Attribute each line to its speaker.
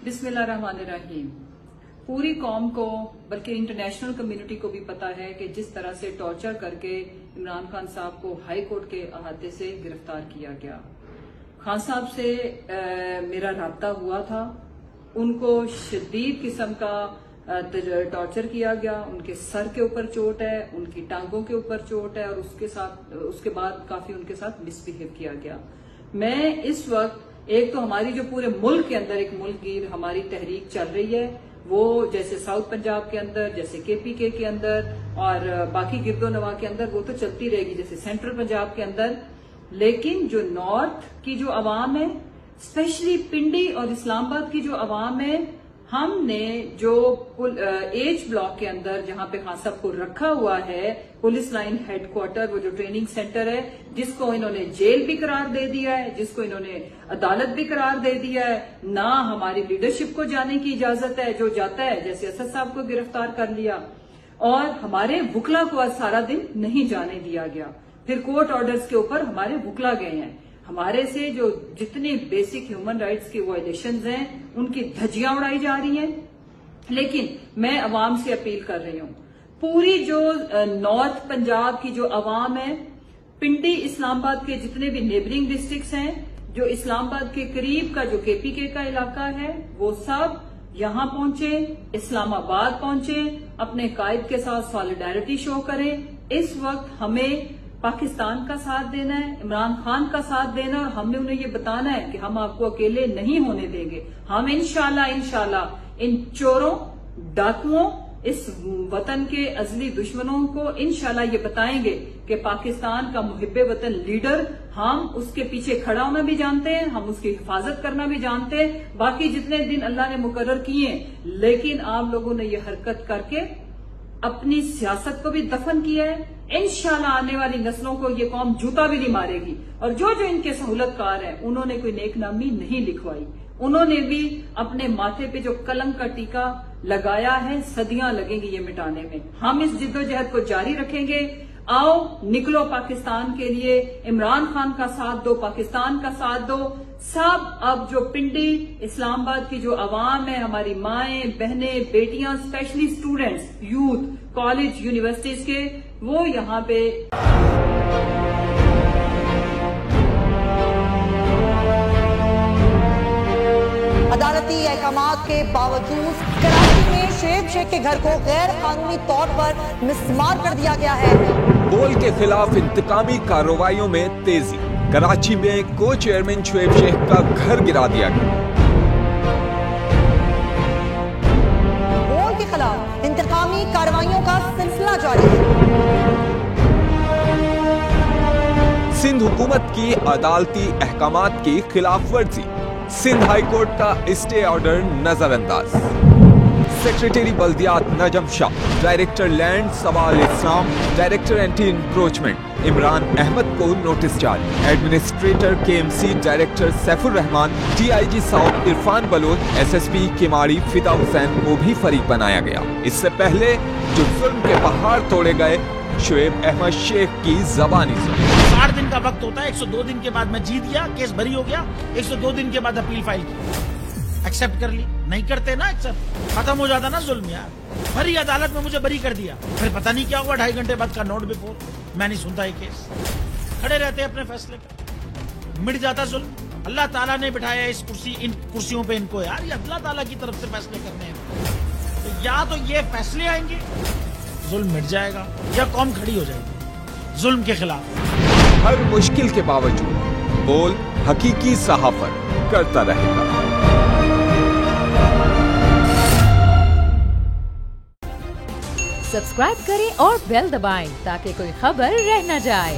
Speaker 1: बिस्मिल्लाहिर्रहमानिर्रहीम। पूरी कौम को बल्कि इंटरनेशनल कम्युनिटी को भी पता है कि जिस तरह से टॉर्चर करके इमरान खान साहब को हाई कोर्ट के अहाते से गिरफ्तार किया गया। खान साहब से मेरा राब्ता हुआ था। उनको शदीद किस्म का टॉर्चर किया गया। उनके सर के ऊपर चोट है, उनकी टांगों के ऊपर चोट है और उसके बाद काफी उनके साथ मिसबिहेव किया गया। मैं इस वक्त एक तो हमारी जो पूरे मुल्क के अंदर एक मुल्कगीर हमारी तहरीक चल रही है, वो जैसे साउथ पंजाब के अंदर, जैसे केपीके के अंदर और बाकी गिरदो नवा के अंदर, वो तो चलती रहेगी जैसे सेंट्रल पंजाब के अंदर। लेकिन जो नॉर्थ की जो अवाम है, स्पेशली पिंडी और इस्लामाबाद की जो अवाम है, हमने जो एज ब्लॉक के अंदर जहां पे खान साहब को रखा हुआ है, पुलिस लाइन हेडक्वार्टर, वो जो ट्रेनिंग सेंटर है, जिसको इन्होंने जेल भी करार दे दिया है, जिसको इन्होंने अदालत भी करार दे दिया है, ना हमारी लीडरशिप को जाने की इजाजत है। जो जाता है, जैसे असद साहब को गिरफ्तार कर लिया और हमारे वुकला को आज सारा दिन नहीं जाने दिया गया। फिर कोर्ट ऑर्डर्स के ऊपर हमारे वुकला गए हैं। हमारे से जो जितनी बेसिक ह्यूमन राइट्स की वायलेशंस हैं, उनकी धज्जियां उड़ाई जा रही हैं। लेकिन मैं अवाम से अपील कर रही हूं, पूरी जो नॉर्थ पंजाब की जो अवाम है, पिंडी इस्लामाबाद के जितने भी नेबरिंग डिस्ट्रिक्ट्स हैं, जो इस्लामाबाद के करीब का जो केपीके का इलाका है, वो सब यहां पहुंचे, इस्लामाबाद पहुंचे, अपने कायद के साथ सॉलिडारिटी शो करें। इस वक्त हमें पाकिस्तान का साथ देना है, इमरान खान का साथ देना, और हमने उन्हें ये बताना है कि हम आपको अकेले नहीं होने देंगे। हम इंशाल्लाह इन चोरों, डाकुओं, इस वतन के अजली दुश्मनों को इंशाल्लाह ये बताएंगे कि पाकिस्तान का मुहिब्बे वतन लीडर, हम उसके पीछे खड़ा होना भी जानते हैं, हम उसकी हिफाजत करना भी जानते हैं। बाकी जितने दिन अल्लाह ने मुकर्रर किए, लेकिन आप लोगों ने ये हरकत करके अपनी सियासत को भी दफन किया है। इंशाल्लाह आने वाली नस्लों को ये कौम जूता भी नहीं मारेगी। और जो जो इनके सहूलतकार हैं, उन्होंने कोई नेकनामी नहीं लिखवाई, उन्होंने भी अपने माथे पे जो कलंक का टीका लगाया है, सदियां लगेंगी ये मिटाने में। हम इस जिद्दोजहद को जारी रखेंगे। आओ, निकलो पाकिस्तान के लिए, इमरान खान का साथ दो, पाकिस्तान का साथ दो। सब अब जो पिंडी इस्लामाबाद की जो अवाम है, हमारी माएं, बहनें, बेटियां, specially students, youth, college, universities के, वो यहाँ पे
Speaker 2: अदालती अहकामात के बावजूद कराची में शुएब शेख के घर को गैर कानूनी तौर पर मिसमार कर दिया गया है।
Speaker 3: बोल के खिलाफ इंतकामी कार्रवाइयों में तेजी। कराची में को चेयरमैन शुएब शेख का घर गिरा दिया गया।
Speaker 2: बोल के खिलाफ इंतकामी कार्रवाइयों का सिलसिला जारी है।
Speaker 3: सिंध हुकूमत की अदालती अहकामात की खिलाफ वर्जी। सिंध हाई कोर्ट का स्टे ऑर्डर नजरअंदाज। सेक्रेटरी बल्दियात नजम शाह, डायरेक्टर लैंड सवाल इस्लाम, director anti encroachment Imran Ahmed को नोटिस जारी। Administrator KMC director Saifur Rahman, DIG south Irfan Baloch, SSP Keamari Fida Hussain को भी फरीक बनाया गया। इससे पहले जो जुल्म के पहाड़ तोड़े गए, शुएब अहमद शेख की जबानी सुनी।
Speaker 4: 60 दिन का वक्त होता है, 102 दिन के बाद मैं जीत गया, केस भरी हो गया, 102 दिन के बाद अपील फाइल की, एक्सेप्ट कर ली। नहीं करते ना एक्सेप्ट, खत्म हो जाता ना जुल्म यार। भरी अदालत में मुझे बरी कर दिया, फिर पता नहीं क्या हुआ, 2.5 घंटे बाद का नोट बिफोर, मैं नहीं सुनता ये केस। खड़े रहते अपने फैसले पर, मिट जाता जुल्म। अल्लाह ताला ने बिठाया इस कुर्सी, इन कुर्सियों पे इनको यार, ये अल्लाह ताला की तरफ से फैसले करने हैं। तो या तो ये फैसले आएंगे, जुल्म मिट जाएगा, या कौम खड़ी हो जाएगी जुल्म के खिलाफ।
Speaker 3: हर मुश्किल के बावजूद बोल हकीकी सहाफत करता रहेगा।
Speaker 5: सब्सक्राइब करें और बेल दबाएं ताकि कोई खबर रह न जाए।